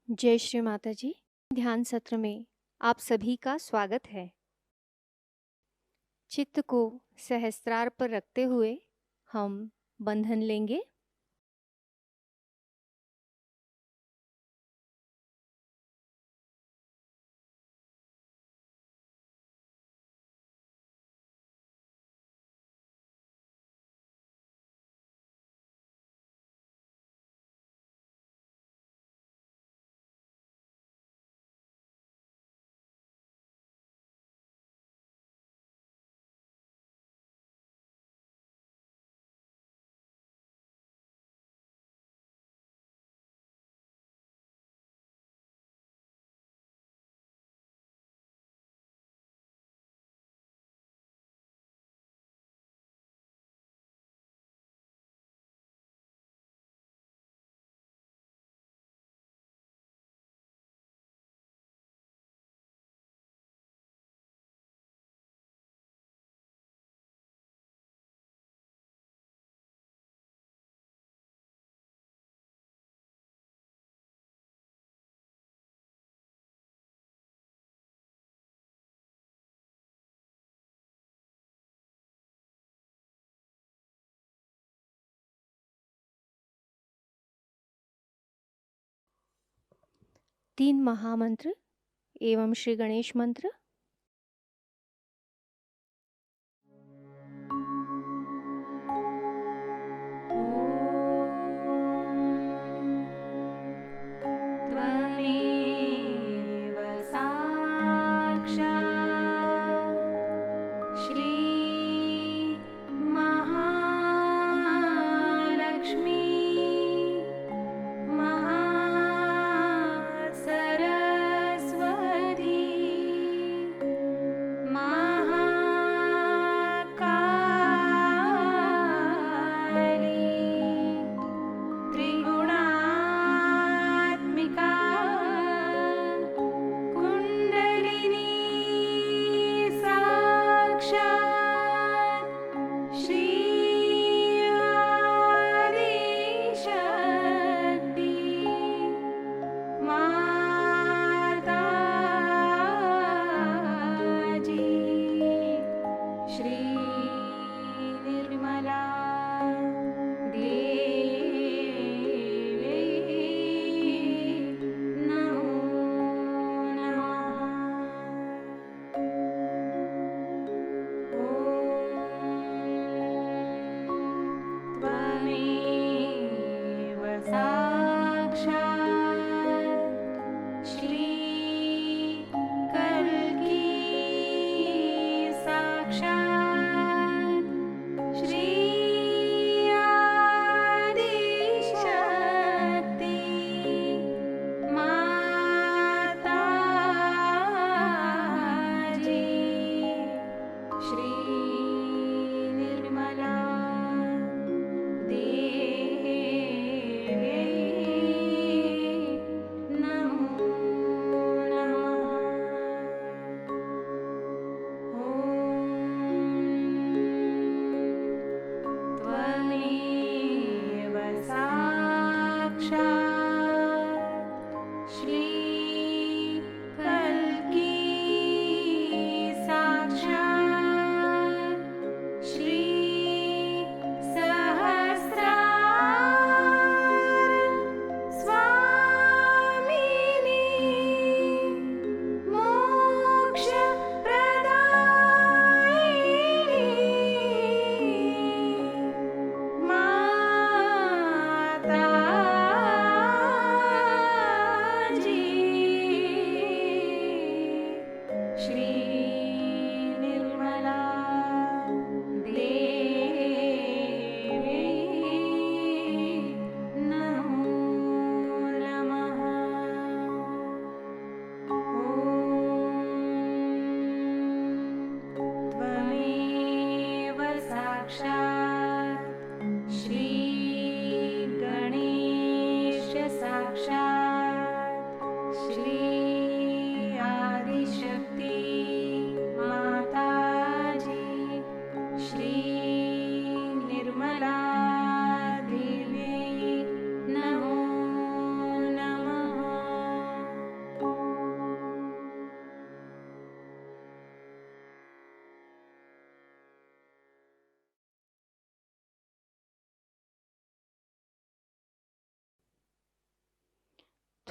जय श्री माताजी। ध्यान सत्र में आप सभी का स्वागत है। चित्त को सहस्त्रार पर रखते हुए हम बंधन लेंगे। तीन महामंत्र एवं श्री गणेश मंत्र। त्वमेव साक्षात् श्री महालक्ष्मी महासरस्वती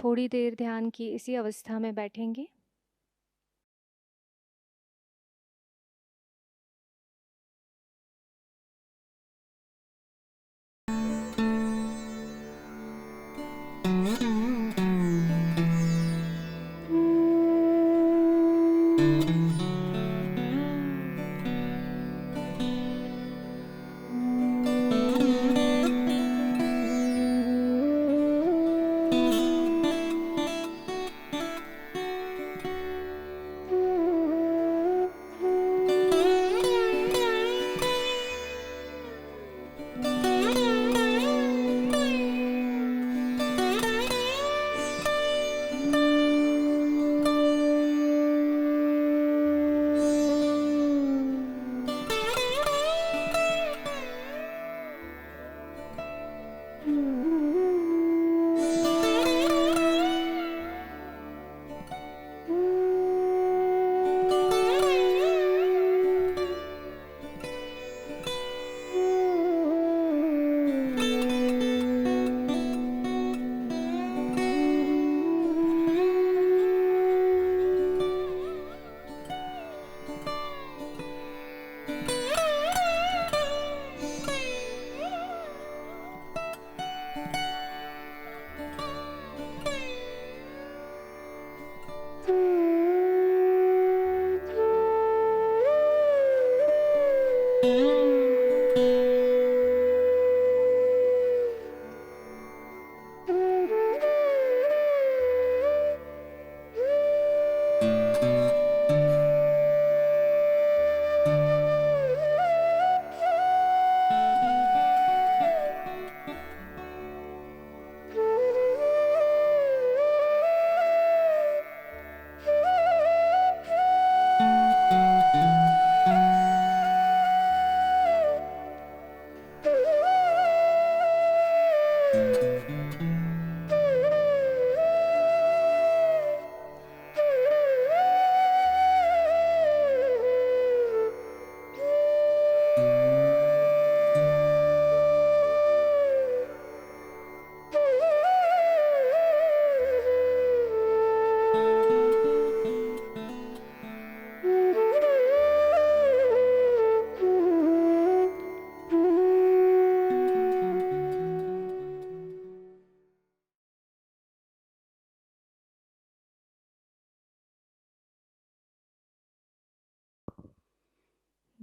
थोड़ी देर ध्यान की इसी अवस्था में बैठेंगे।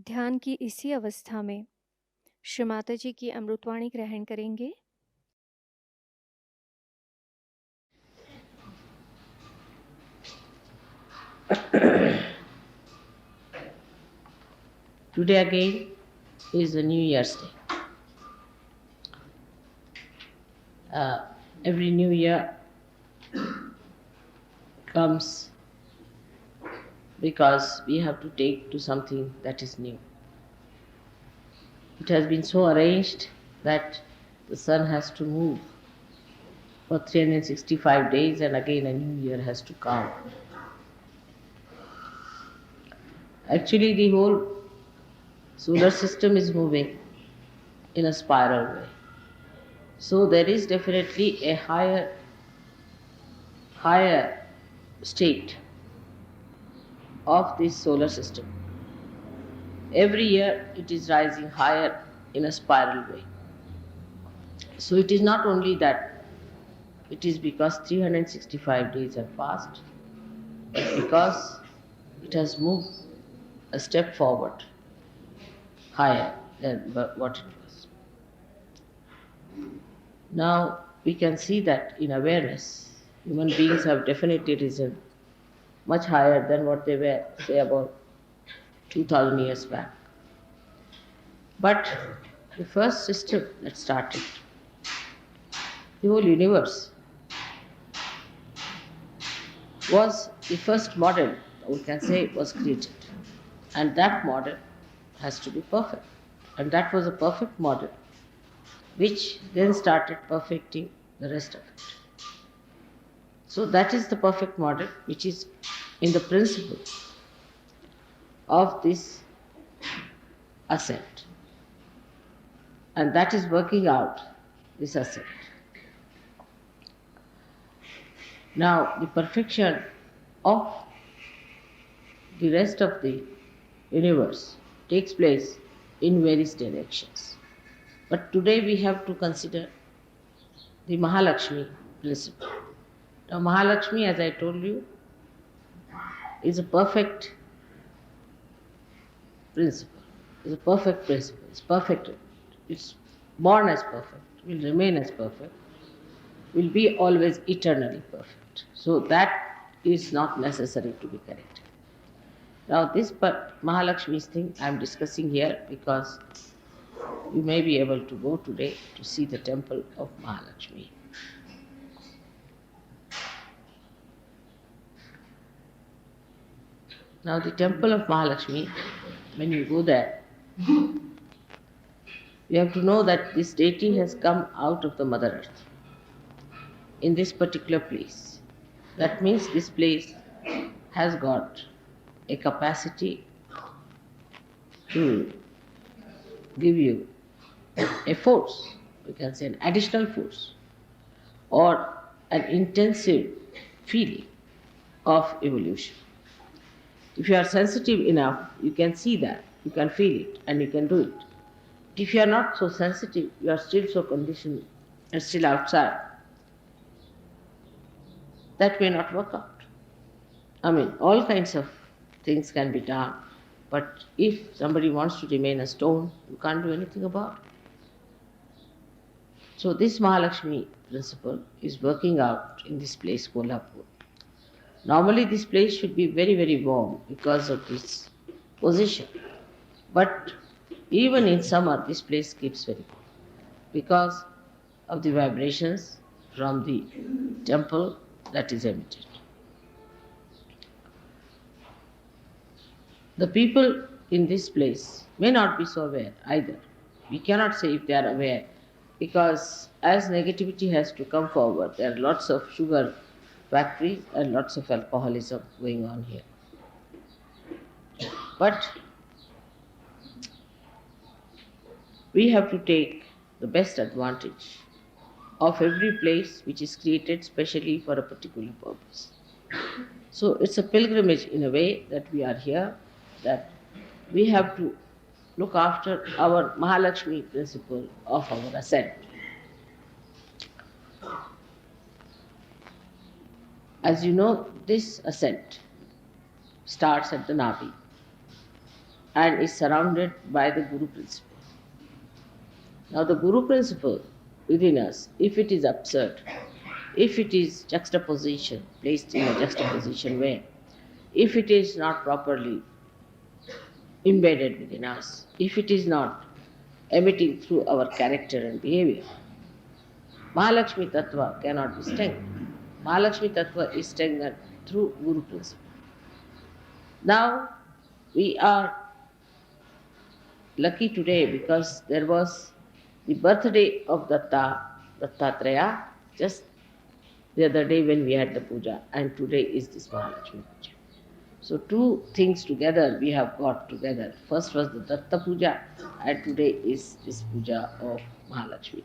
ध्यान की इसी अवस्था में श्री माताजी की अमृतवाणी ग्रहण करेंगे। Today again is a New Year's Day. Every New Year comes because we have to take to something that is new. It has been so arranged that the sun has to move for 365 days and again a new year has to come. Actually, the whole solar system is moving in a spiral way. So there is definitely a higher state of this solar system. Every year it is rising higher in a spiral way. So it is not only that it is because 365 days have passed, but because it has moved a step forward higher than what it was. Now we can see that in awareness, human beings have definitely risen much higher than what they were, say, about 2000 years back. But the first system that started, the whole universe, was the first model, we can say, was created. And that model has to be perfect. And that was a perfect model, which then started perfecting the rest of it. So that is the perfect model, which is in the principle of this ascent. And that is working out this ascent. Now, the perfection of the rest of the universe takes place in various directions. But today we have to consider the Mahalakshmi principle. Now, Mahalakshmi, as I told you, is a perfect principle. Is a perfect principle. It's perfect. It's born as perfect. Will remain as perfect. Will be always eternally perfect. So that is not necessary to be corrected. Now, this Mahalakshmi's thing I am discussing here because you may be able to go today to see the temple of Mahalakshmi. Now, the temple of Mahalakshmi, when you go there, you have to know that this deity has come out of the Mother Earth in this particular place. That means this place has got a capacity to give you a force, we can say an additional force, or an intensive feeling of evolution. If you are sensitive enough, you can see that, you can feel it, and you can do it. If you are not so sensitive, you are still so conditioned and still outside, that may not work out. I mean, all kinds of things can be done, but if somebody wants to remain a stone, you can't do anything about it. So this Mahalakshmi principle is working out in this place, Kolhapur. Normally this place should be very, very warm because of its position. But even in summer, this place keeps very cold because of the vibrations from the temple that is emitted. The people in this place may not be so aware either. We cannot say if they are aware because as negativity has to come forward, there are lots of sugar factories and lots of alcoholism going on here. But we have to take the best advantage of every place which is created specially for a particular purpose. So it's a pilgrimage in a way that we are here, that we have to look after our Mahalakshmi principle of our ascent. As you know, this ascent starts at the Navi and is surrounded by the Guru principle. Now, the Guru principle within us, if it is absurd, if it is juxtaposition, placed in a juxtaposition way, if it is not properly embedded within us, if it is not emitting through our character and behavior, Mahalakshmi Tattva cannot be strengthened. Mahalakshmi Tattva is strengthened through Guru principle. Now, we are lucky today because there was the birthday of Dattatreya, just the other day when we had the puja, and today is this Mahalakshmi puja. So two things together we have got together. First was the Datta puja, and today is this puja of Mahalakshmi.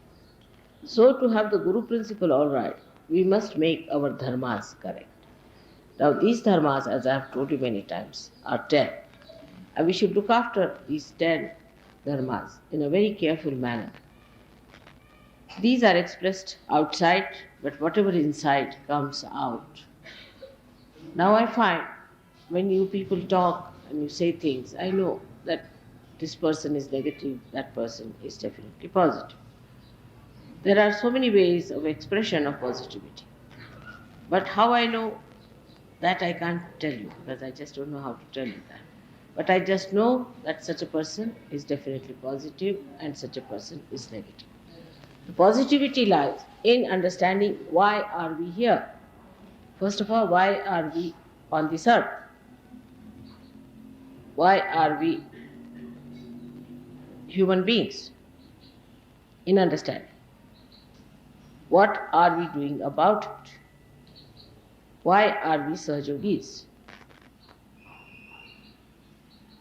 So to have the Guru principle all right, we must make our dharmas correct. Now these dharmas, as I have told you many times, are 10. And we should look after these 10 dharmas in a very careful manner. These are expressed outside, but whatever is inside comes out. Now I find when you people talk and you say things, I know that this person is negative, that person is definitely positive. There are so many ways of expression of positivity. But how I know that I can't tell you because I just don't know how to tell you that. But I just know that such a person is definitely positive and such a person is negative. The positivity lies in understanding why are we here. First of all, why are we on this earth? Why are we human beings? In understanding. What are we doing about it? Why are we Sahajogis?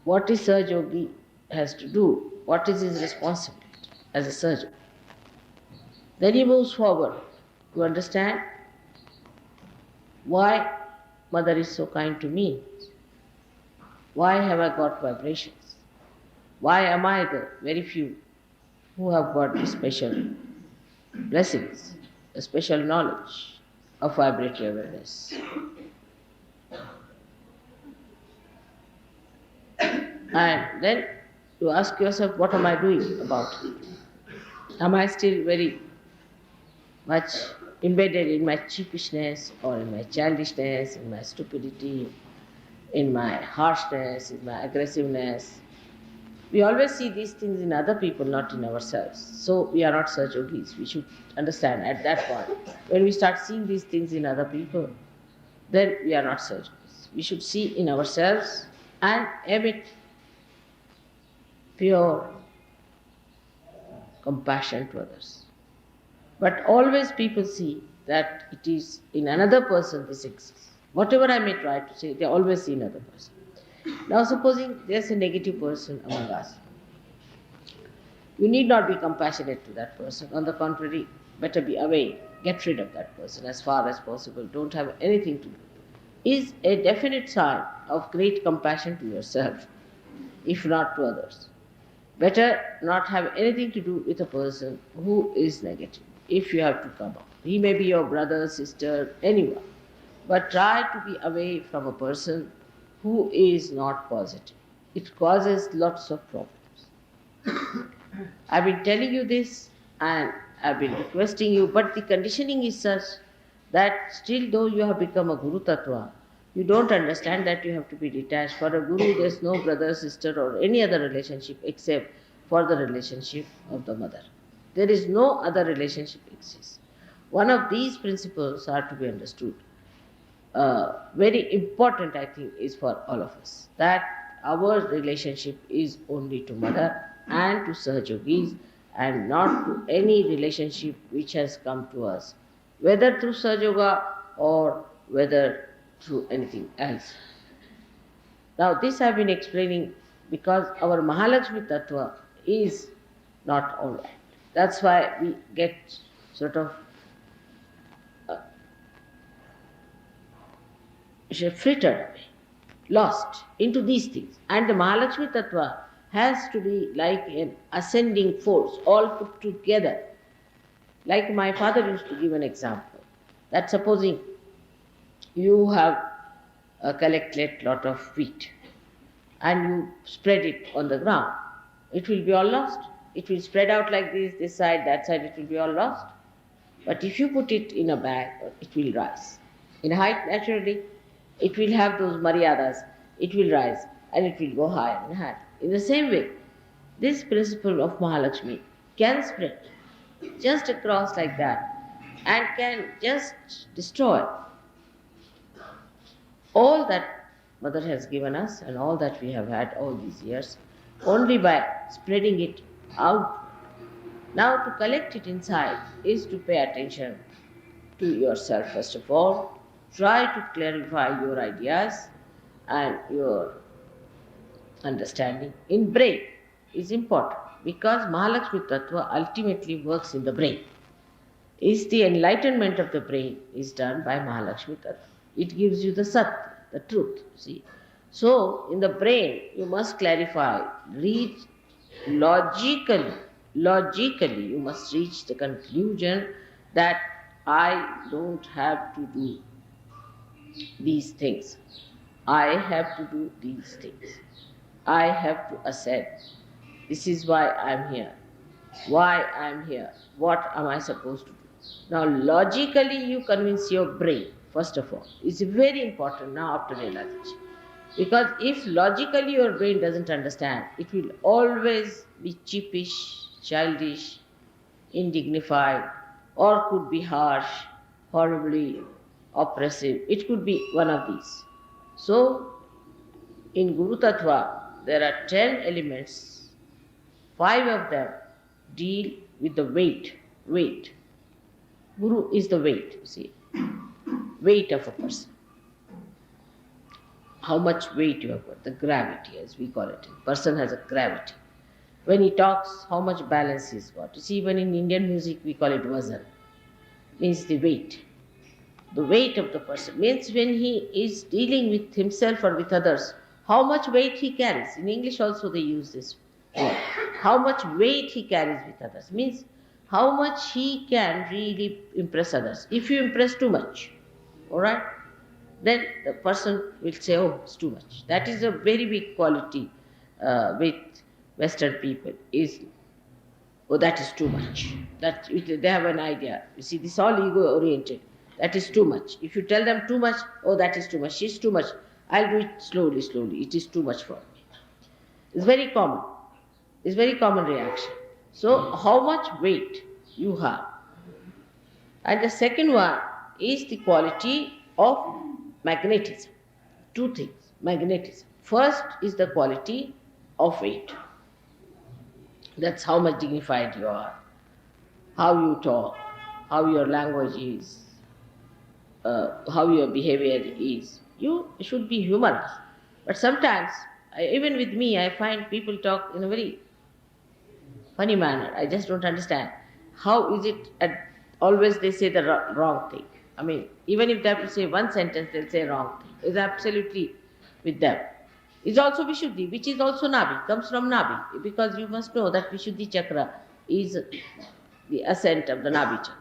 What is Sahajogi has to do? What is his responsibility as a Sahajogi? Then he moves forward to understand Why Mother is so kind to me? Why have I got vibrations? Why am I the very few who have got the special blessings, the special knowledge of vibratory awareness? And then you ask yourself, what am I doing about it? Am I still very much embedded in my cheapishness or in my childishness, in my stupidity, in my harshness, in my aggressiveness? We always see these things in other people, not in ourselves. So we are not such yogis. We should understand at that point. When we start seeing these things in other people, then we are not such yogis. We should see in ourselves and emit pure compassion to others. But always people see that it is in another person this exists. Whatever I may try to say, they always see another person. Now supposing there's a negative person among us. You need not be compassionate to that person. On the contrary, better be away. Get rid of that person as far as possible. Don't have anything to do. Is a definite sign of great compassion to yourself, if not to others. Better not have anything to do with a person who is negative, if you have to come out. He may be your brother, sister, anyone. But try to be away from a person who is not positive. It causes lots of problems. I've been telling you this and I've been requesting you, but the conditioning is such that still though you have become a Guru Tattva, you don't understand that you have to be detached. For a Guru, there's no brother, sister, or any other relationship except for the relationship of the mother. There is no other relationship exists. One of these principles are to be understood. Very important, I think, is for all of us, that our relationship is only to mother and to Sahajogis and not to any relationship which has come to us, whether through Sahajayoga or whether through anything else. Now this I have been explaining because our Mahalakshmi Tattva is not all right. That's why we get sort of frittered away, lost into these things. And the Mahalakshmi Tattva has to be like an ascending force, all put together. Like my father used to give an example, that supposing you have collected lot of wheat and you spread it on the ground, it will be all lost. It will spread out like this side, that side, it will be all lost. But if you put it in a bag, it will rise. In height, naturally, it will have those maryadas, it will rise and it will go higher and higher. In the same way, this principle of Mahalakshmi can spread just across like that and can just destroy all that Mother has given us and all that we have had all these years only by spreading it out. Now to collect it inside is to pay attention to yourself first of all. Try to clarify your ideas and your understanding in brain is important because Mahalakshmi Tattva ultimately works in the brain. Is the enlightenment of the brain is done by Mahalakshmi Tattva. It gives you the Sat, the truth, see. So in the brain you must clarify, reach logically you must reach the conclusion that I don't have to do these things. I have to do these things. I have to ascend. This is why I am here. Why I am here. What am I supposed to do? Now logically you convince your brain, first of all. It's very important now after realization. Because if logically your brain doesn't understand, it will always be cheapish, childish, indignified, or could be harsh, horribly oppressive. It could be one of these. So, in Guru Tattva, there are 10 elements. 5 of them deal with the weight. Guru is the weight, you see. Weight of a person. How much weight you have got, the gravity as we call it. A person has a gravity. When he talks, how much balance he's got. You see, even in Indian music we call it vazan, means the weight. the weight of the person. Means when he is dealing with himself or with others, how much weight he carries. In English also they use this word. How much weight he carries with others. Means how much he can really impress others. If you impress too much, all right, then the person will say, oh, it's too much. That is a very big quality with Western people, is, oh, that is too much. They have an idea. You see, this is all ego-oriented. That is too much. If you tell them too much, oh, that is too much, she's too much. I'll do it slowly, slowly. It is too much for me. It's very common. It's very common reaction. So, how much weight you have. And the second one is the quality of magnetism. Two things, magnetism. First is the quality of weight. That's how much dignified you are, how you talk, how your language is, how your behavior is. You should be humorous. But sometimes, even with me, I find people talk in a very funny manner. I just don't understand. How is it always they say the wrong thing? I mean, even if they have to say one sentence, they'll say wrong thing. It's absolutely with them. It's also Vishuddhi, which is also Nabi, comes from Nabi, because you must know that Vishuddhi chakra is the ascent of the Nabi chakra.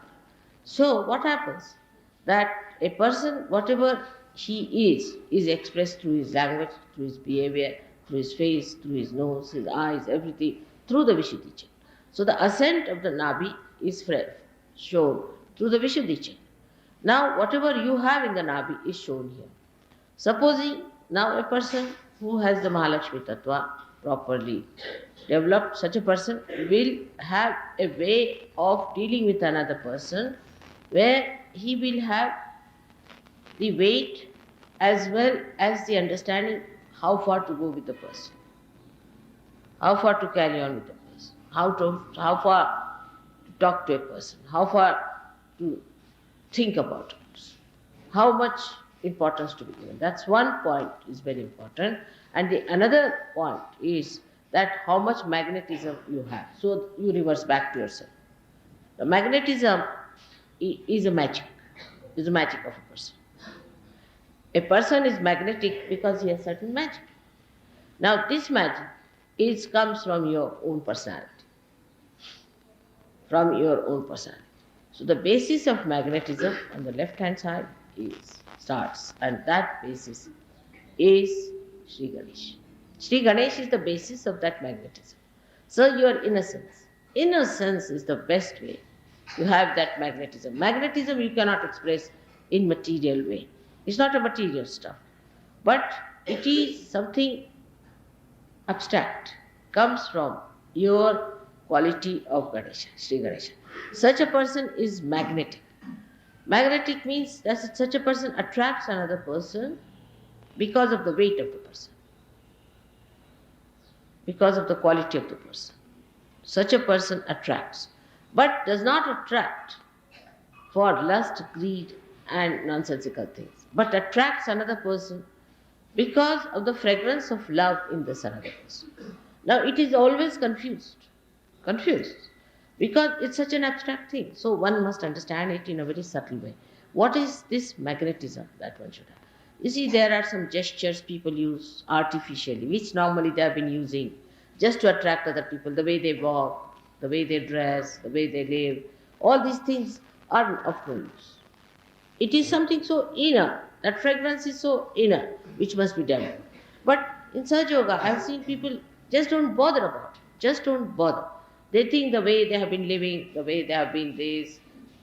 So what happens? That a person, whatever he is expressed through his language, through his behavior, through his face, through his nose, his eyes, everything, through the Vishuddhi chakra. So the ascent of the Nabi is shown through the Vishuddhi chakra. Now whatever you have in the Nabi is shown here. Supposing now a person who has the Mahalakshmi Tattva properly developed, such a person will have a way of dealing with another person where he will have the weight as well as the understanding how far to go with the person, how far to carry on with the person, how far to talk to a person, how far to think about it, how much importance to be given. That's one point is very important. And the another point is that how much magnetism you have. So you reverse back to yourself. The magnetism is a magic of a person. A person is magnetic because he has certain magic. Now this magic comes from your own personality. From your own personality. So the basis of magnetism on the left hand side starts, and that basis is Shri Ganesh. Shri Ganesh is the basis of that magnetism. So your innocence. Innocence is the best way to have that magnetism. Magnetism you cannot express in material way. It's not a material stuff. But it is something abstract. Comes from your quality of Ganesha, Shri Ganesha. Such a person is magnetic. Magnetic means that such a person attracts another person because of the weight of the person, because of the quality of the person. Such a person attracts, but does not attract for lust, greed, and nonsensical things, but attracts another person because of the fragrance of love in this another person. Now it is always confused, because it's such an abstract thing. So one must understand it in a very subtle way. What is this magnetism that one should have? You see, there are some gestures people use artificially, which normally they have been using just to attract other people, the way they walk, the way they dress, the way they live. All these things are of no use. It is something so inner, that fragrance is so inner, which must be developed. But in Sahajayoga, I have seen people just don't bother about it, just don't bother. They think the way they have been living, the way they have been this.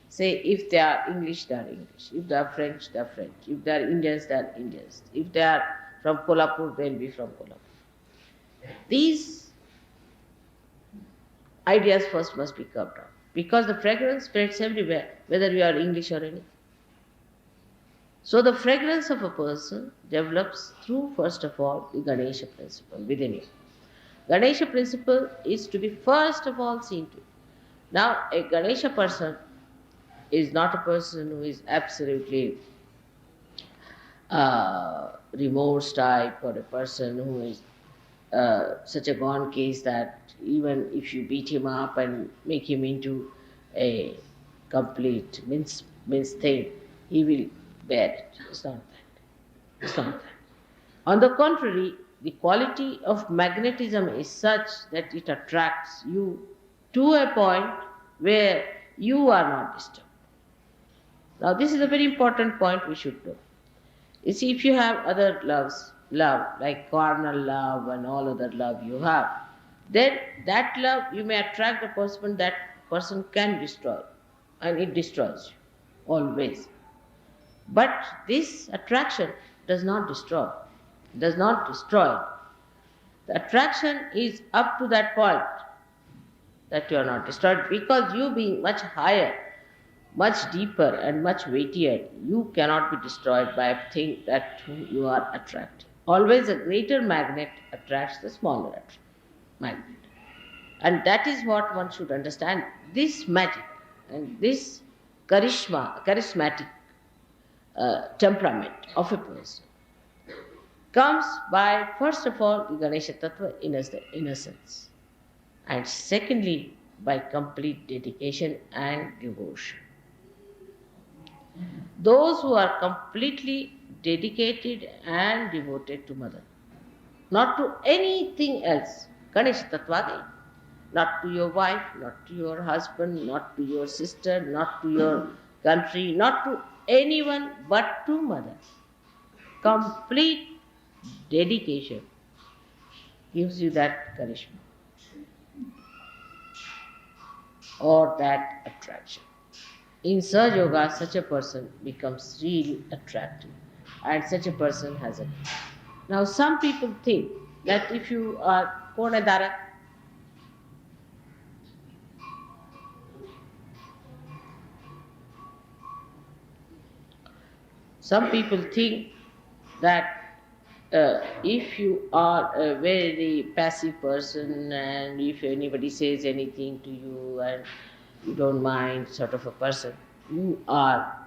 Say, if they are English, they are English. If they are French, they are French. If they are Indians, they are Indians. If they are from Kolhapur, they will be from Kolhapur. These ideas first must be curbed down, because the fragrance spreads everywhere, whether you are English or anything. So the fragrance of a person develops through, first of all, the Ganesha principle within you. Ganesha principle is to be first of all seen to. Now, a Ganesha person is not a person who is absolutely remorse type, or a person who is such a gone case that even if you beat him up and make him into a complete mince thing, he will bear it. It's not that. It's not that. On the contrary, the quality of magnetism is such that it attracts you to a point where you are not disturbed. Now, this is a very important point we should know. You see, if you have other love, like carnal love and all other love you have, then that love you may attract a person that person can destroy, and it destroys you, always. But this attraction does not destroy, does not destroy. The attraction is up to that point that you are not destroyed, because you being much higher, much deeper and much weightier, you cannot be destroyed by a thing that whom you are attracting. Always a greater magnet attracts the smaller magnet. And that is what one should understand. This magic and this charismatic temperament of a person comes by, first of all, the Ganesha Tattva, innocence, and secondly, by complete dedication and devotion. Those who are completely dedicated and devoted to Mother, not to anything else, Ganesha Tattva, not to your wife, not to your husband, not to your sister, not to your country, not to anyone but to Mother. Complete dedication gives you that charisma or that attraction. In Sahaja Yoga, such a person becomes really attractive, and such a person has a. Now, some people think that if you are Konadara, some people think that if you are a very passive person and if anybody says anything to you and you don't mind, sort of a person, you are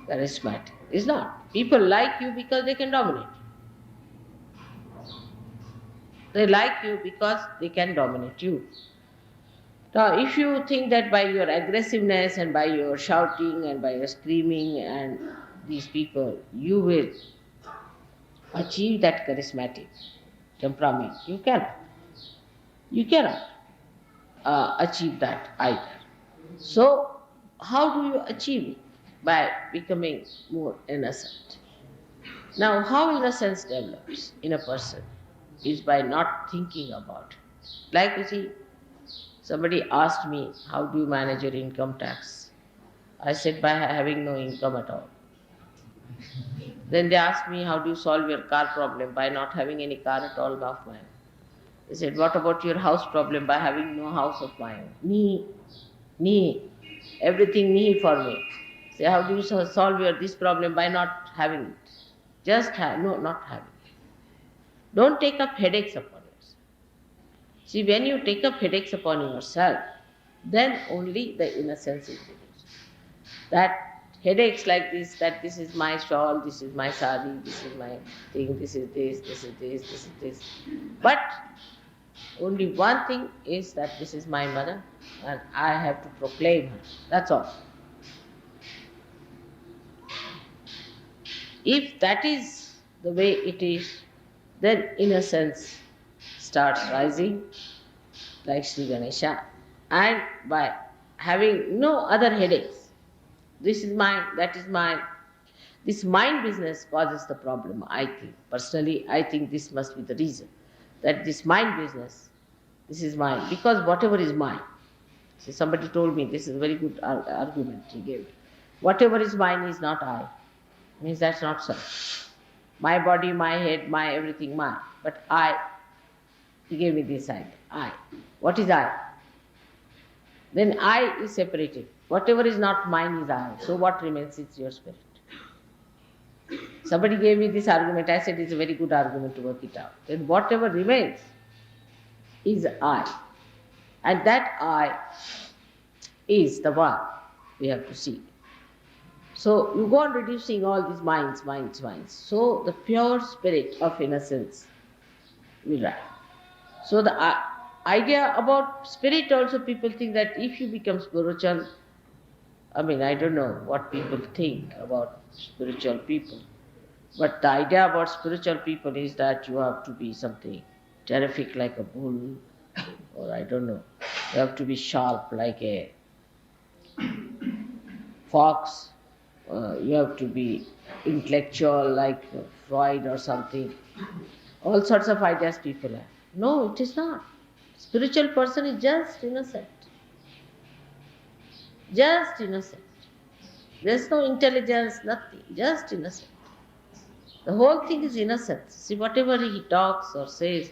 charismatic. It's not. People like you because they can dominate. They like you because they can dominate you. Now, if you think that by your aggressiveness and by your shouting and by your screaming and these people, you will achieve that charismatic temperament, you cannot. You cannot achieve that either. So, how do you achieve it? By becoming more innocent. Now, how innocence develops in a person is by not thinking about it. Like you see, somebody asked me, how do you manage your income tax? I said, by having no income at all. Then they asked me, how do you solve your car problem? By not having any car at all of my own. They said, what about your house problem? By having no house of my own. Me, everything me for me. Say, how do you solve this problem? By not having it. Just have, no, not having it. Don't take up headaches upon yourself. See, when you take up headaches upon yourself, then only the innocence is reduced. That headaches like this, that this is my shawl, this is my sari, this is my thing, this is this, this is this, this is this. But only one thing is that this is my mother and I have to proclaim her. That's all. If that is the way it is, then innocence starts rising like Sri Ganesha, and by having no other headaches. This is mine, that is mine. This mind business causes the problem, I think. Personally, I think this must be the reason. That this mind business, this is mine. Because whatever is mine. See, somebody told me, this is a very good argument he gave. Whatever is mine is not I. Means that's not so. My body, my head, my everything, mine. But I, he gave me this idea. I. What is I? Then I is separated. Whatever is not mine is I. So what remains is your spirit. Somebody gave me this argument. I said it's a very good argument to work it out. Then whatever remains is I. And that I is the one we have to see. So you go on reducing all these minds. So the pure spirit of innocence will rise. So the idea about spirit also, people think that if you become spiritual, I mean, I don't know what people think about spiritual people, but the idea about spiritual people is that you have to be something terrific like a bull, or I don't know, you have to be sharp like a fox, you have to be intellectual like Freud or something. All sorts of ideas people have. No, it is not. Spiritual person is just innocent. Just innocent. There's no intelligence, nothing. Just innocent. The whole thing is innocence. See, whatever he talks or says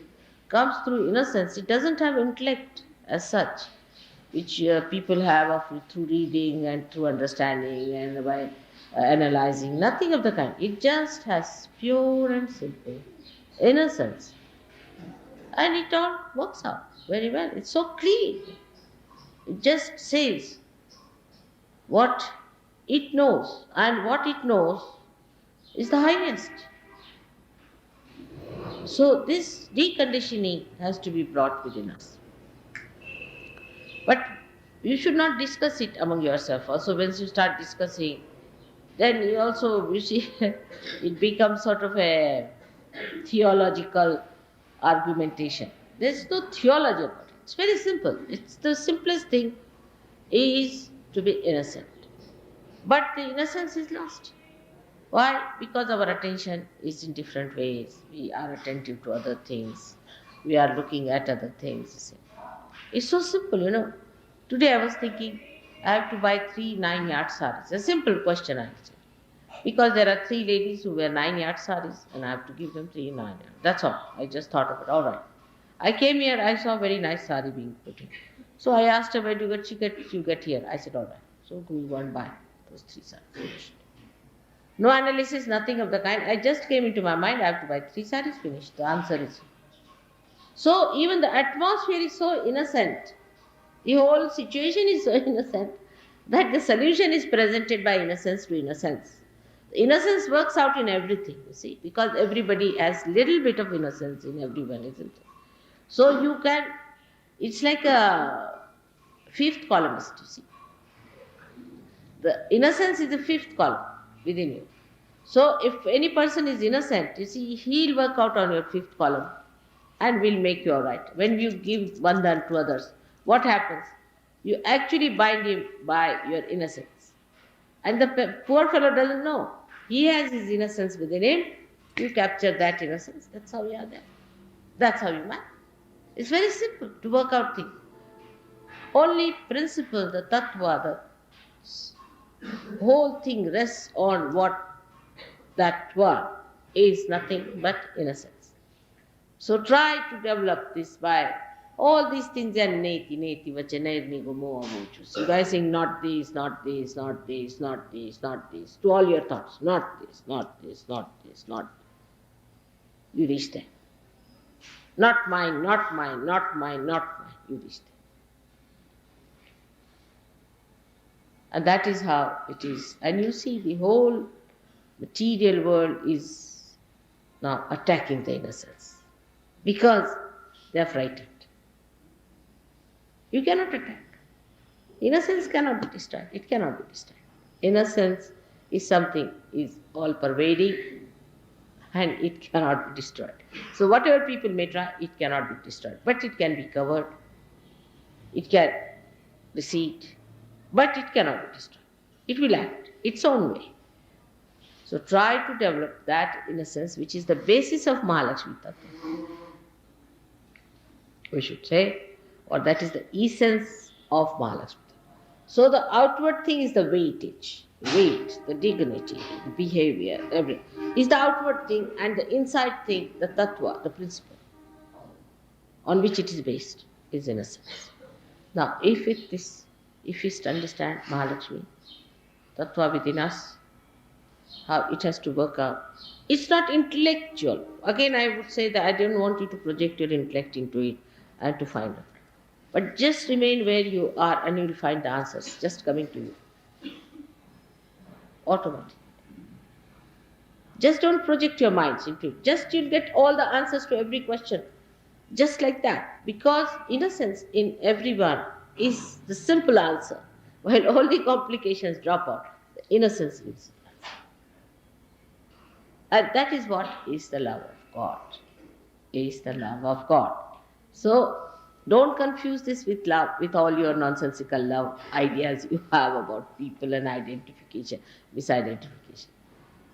comes through innocence. It doesn't have intellect as such, which people have through reading and through understanding and by analyzing. Nothing of the kind. It just has pure and simple innocence. And it all works out very well. It's so clean. It just says what it knows, and what it knows is the highest. So this deconditioning has to be brought within us. But you should not discuss it among yourself. Also, once you start discussing, then you see, it becomes sort of a theological argumentation. There's no theology about it. It's very simple. It's the simplest thing is to be innocent. But the innocence is lost. Why? Because our attention is in different ways. We are attentive to other things. We are looking at other things. You see. It's so simple. Today I was thinking, I have to buy 3 9-yard saris. A simple question I answered. Because there are 3 ladies who wear 9-yard saris and I have to give them 3 9-yard. That's all. I just thought of it. All right. I came here, I saw a very nice sari being put in. So I asked her, where do you get? She said, you get here. I said, all right. So we go and buy those 3 saris. Finished. No analysis, nothing of the kind. I just came into my mind, I have to buy 3 saris, finished. The answer is. So even the atmosphere is so innocent. The whole situation is so innocent that the solution is presented by innocence to innocence. Innocence works out in everything, you see, because everybody has little bit of innocence in everyone, isn't it? So it's like a 5th columnist, you see. The innocence is the 5th column within you. So if any person is innocent, you see, he'll work out on your 5th column and will make you all right. When you give bandhan to others, what happens? You actually bind him by your innocence. And the poor fellow doesn't know. He has his innocence within him. You capture that innocence. That's how you are there. That's how you manage. It's very simple to work out things. Only principle, the tattva, the whole thing rests on what that one is nothing but innocence. So try to develop this by all these things are neti vachanai gumo amuchu. So by saying not this, not this, not this, not this, not this, to all your thoughts, not this, not this, not this, not this. You reach there. Not mine, not mine, not mine, not mine. You reach there. And that is how it is. And you see the whole material world is now attacking the innocence because they are frightened. You cannot attack. Innocence cannot be destroyed. It cannot be destroyed. Innocence is something is all pervading and it cannot be destroyed. So whatever people may try, it cannot be destroyed. But it can be covered. It can recede. But it cannot be destroyed. It will act its own way. So try to develop that innocence which is the basis of Mahalakshmi Tattva. We should say, or that is the essence of Mahalakshmi. So the outward thing is the weightage, the dignity, the behavior, everything is the outward thing, and the inside thing, the tattva, the principle, on which it is based, is innocence. Now, if we understand Mahalakshmi, tattva within us, how it has to work out. It's not intellectual. Again, I would say that I don't want you to project your intellect into it and to find out. But just remain where you are and you will find the answers just coming to you. Automatically. Just don't project your minds into it. Just you'll get all the answers to every question. Just like that. Because innocence in everyone is the simple answer. While all the complications drop out, the innocence lives. And that is what is the love of God. Is the love of God. So don't confuse this with love, with all your nonsensical love ideas you have about people and identification, misidentification.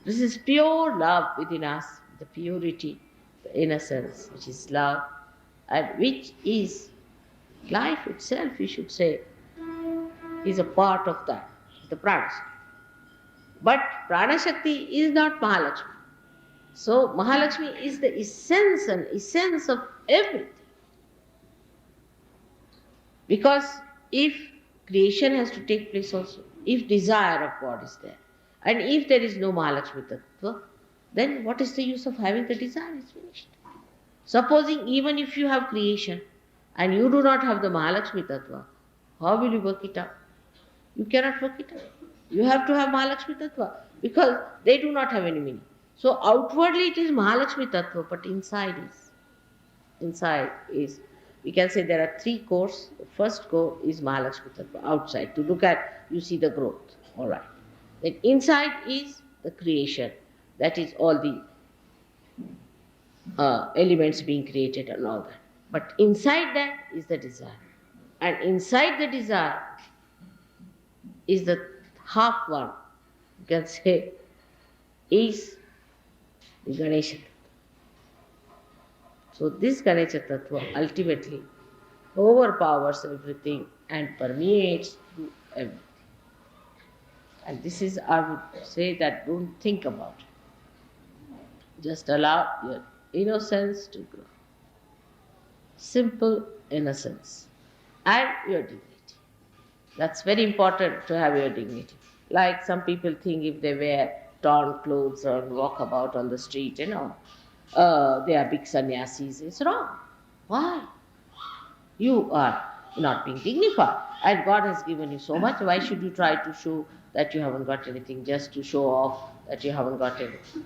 This is pure love within us, the purity, the innocence, which is love, and which is life itself, we should say, is a part of that, the prana. But prana Shakti is not Mahalakshmi. So Mahalakshmi is the essence and essence of everything. Because if creation has to take place also, if desire of God is there, and if there is no Mahalakshmi Tattva, then what is the use of having the desire? It's finished. Supposing even if you have creation and you do not have the Mahalakshmi Tattva, how will you work it out? You cannot work it out. You have to have Mahalakshmi Tattva because they do not have any meaning. So outwardly it is Mahalakshmi Tattva, but inside is, we can say there are three cores. The first core is Mahalakshmi Tattva, outside. To look at, you see the growth. All right. Then inside is the creation. That is all the elements being created and all that. But inside that is the desire. And inside the desire is the half one, you can say, is the Ganesha Tattva. So this Ganesha Tattva ultimately overpowers everything and permeates through everything. And this is, I would say, that don't think about it. Just allow your innocence to grow. Simple innocence and your dignity. That's very important to have your dignity. Like some people think if they wear torn clothes or walk about on the street, they are big sannyasis. It's wrong. Why? You are not being dignified. And God has given you so much. Why should you try to show that you haven't got anything, just to show off that you haven't got anything?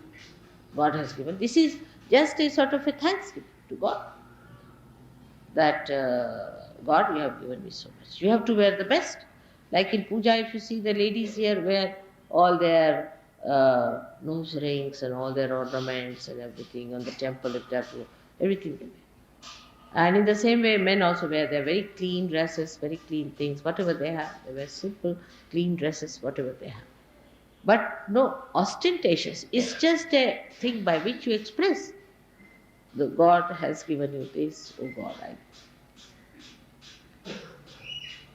God has given. This is just a sort of a thanksgiving to God. That God, you have given me so much. You have to wear the best. Like in Puja, if you see the ladies here wear all their nose rings and all their ornaments and everything on the temple, if they have to, everything they wear. And in the same way, men also wear their very clean dresses, very clean things, whatever they have. They wear simple, clean dresses, whatever they have. But no, ostentatious. It's just a thing by which you express. The God has given you this, oh God,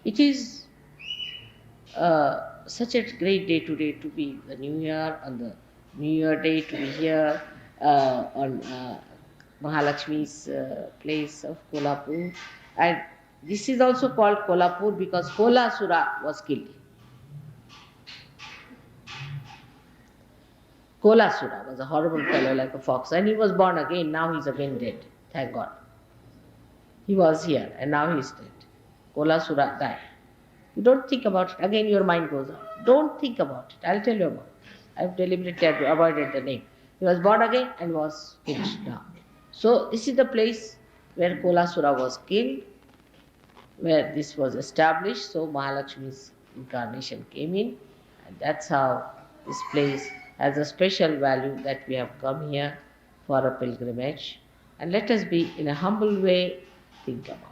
It is such a great day today to be the New Year, on the New Year day to be here on Mahalakshmi's place of Kolhapur. And this is also called Kolhapur because Kolasura was killed. Kolasura was a horrible fellow like a fox, and he was born again. Now he's again dead. Thank God. He was here and now he's dead. Kolasura died. You don't think about it. Again your mind goes on. Don't think about it. I'll tell you about it. I've deliberately avoided the name. He was born again and was finished now. So this is the place where Kolasura was killed, where this was established. So Mahalakshmi's incarnation came in, and that's how this place has a special value that we have come here for a pilgrimage. And let us be, in a humble way, think about it.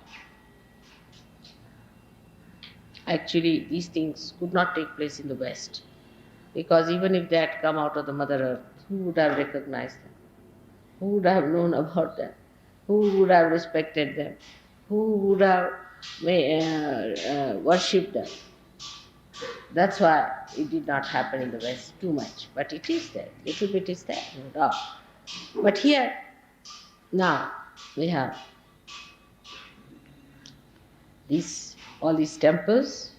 Actually, these things could not take place in the West, because even if they had come out of the Mother Earth, who would have recognized them? Who would have known about them? Who would have respected them? Who would have worshipped them? That's why it did not happen in the West too much. But it is there. Little bit is there, no doubt. But here, now, we have all these temples,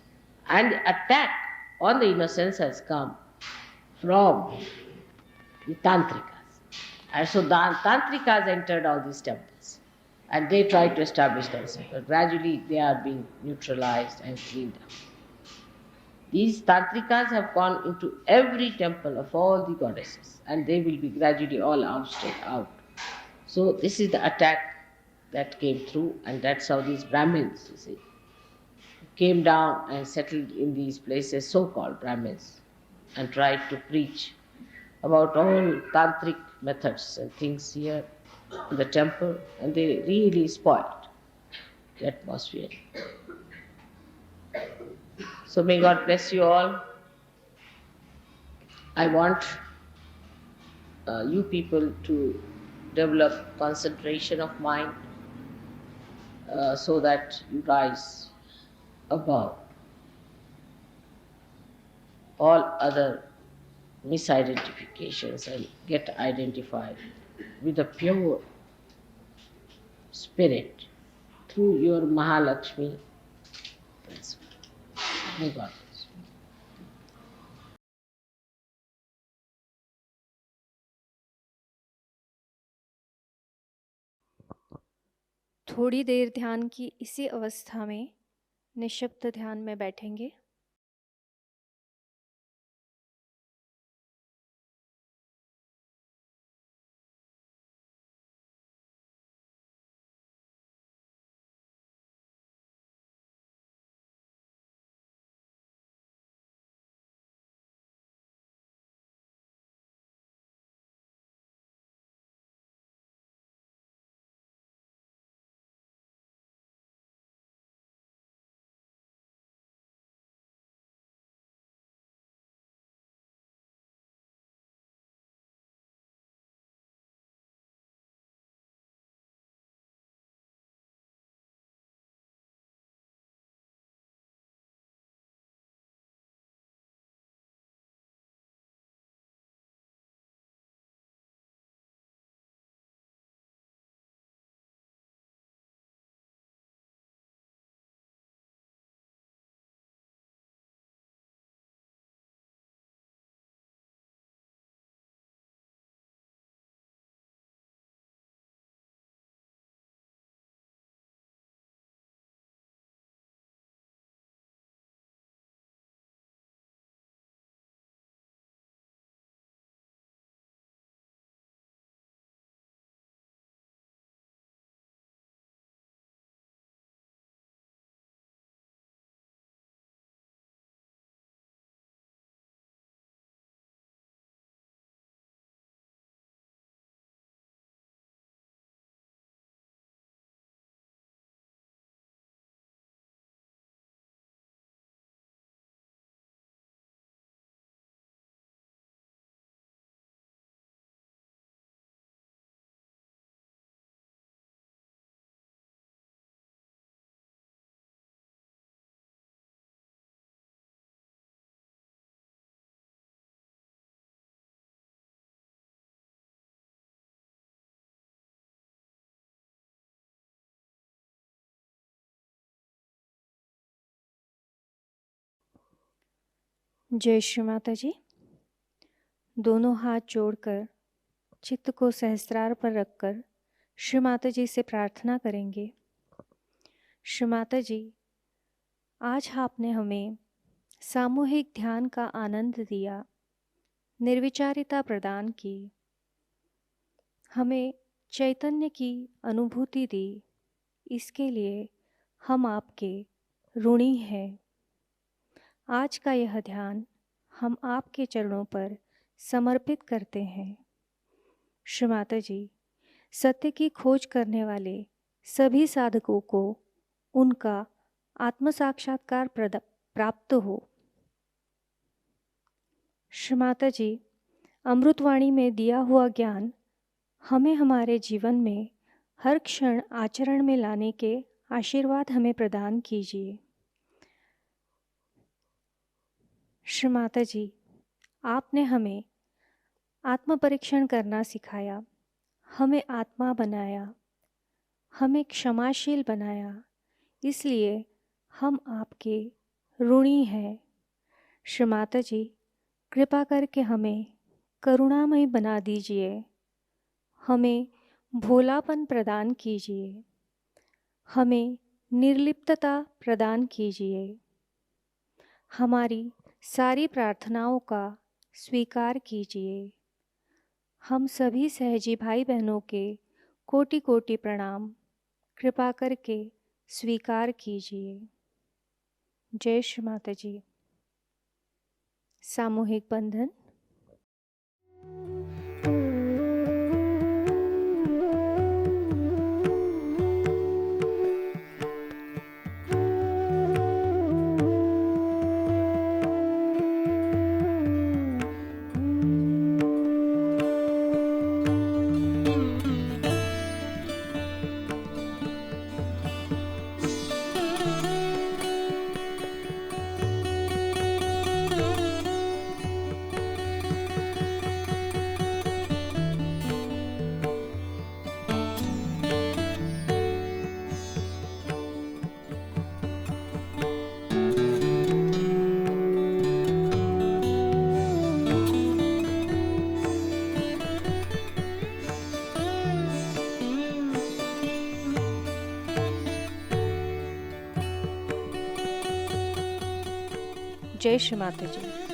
and the attack on the innocence has come from the Tantrikas. And so the Tantrikas entered all these temples and they tried to establish themselves. But gradually they are being neutralized and cleaned up. These Tantrikas have gone into every temple of all the goddesses and they will be gradually all ousted out. So this is the attack that came through, and that's how these Brahmins, you see, came down and settled in these places, so-called Brahmins, and tried to preach about all tantric methods and things here in the temple, and they really spoiled the atmosphere. So may God bless you all. I want you people to develop concentration of mind so that you rise above all other misidentifications and get identified with a pure spirit through your Mahalakshmi principle. May God bless you. थोड़ी देर ध्यान की इसी अवस्था में निःशब्द ध्यान में बैठेंगे। जय श्री माता जी। दोनों हाथ जोड़कर चित्त को सहस्त्रार पर रखकर श्री माता जी से प्रार्थना करेंगे। श्री माता जी, आज आपने हमें सामूहिक ध्यान का आनंद दिया, निर्विचारिता प्रदान की, हमें चैतन्य की अनुभूति दी। इसके लिए हम आपके ऋणी हैं। आज का यह ध्यान हम आपके चरणों पर समर्पित करते हैं। श्री माता जी, सत्य की खोज करने वाले सभी साधकों को उनका आत्म साक्षात्कार प्राप्त हो। श्री माता जी, अमृतवाणी में दिया हुआ ज्ञान हमें हमारे जीवन में हर क्षण आचरण में लाने के आशीर्वाद हमें प्रदान कीजिए। श्री माता जी, आपने हमें आत्म परीक्षण करना सिखाया, हमें आत्मा बनाया, हमें क्षमाशील बनाया, इसलिए हम आपके ऋणी हैं। श्री माता जी, कृपा करके हमें करुणामय बना दीजिए, हमें भोलापन प्रदान कीजिए, हमें निर्लिप्तता प्रदान कीजिए। हमारी सारी प्रार्थनाओं का स्वीकार कीजिए। हम सभी सहजी भाई बहनों के कोटि कोटि प्रणाम कृपा करके स्वीकार कीजिए। जय श्री माता जी। सामूहिक बंधन। जय श्री माता जी।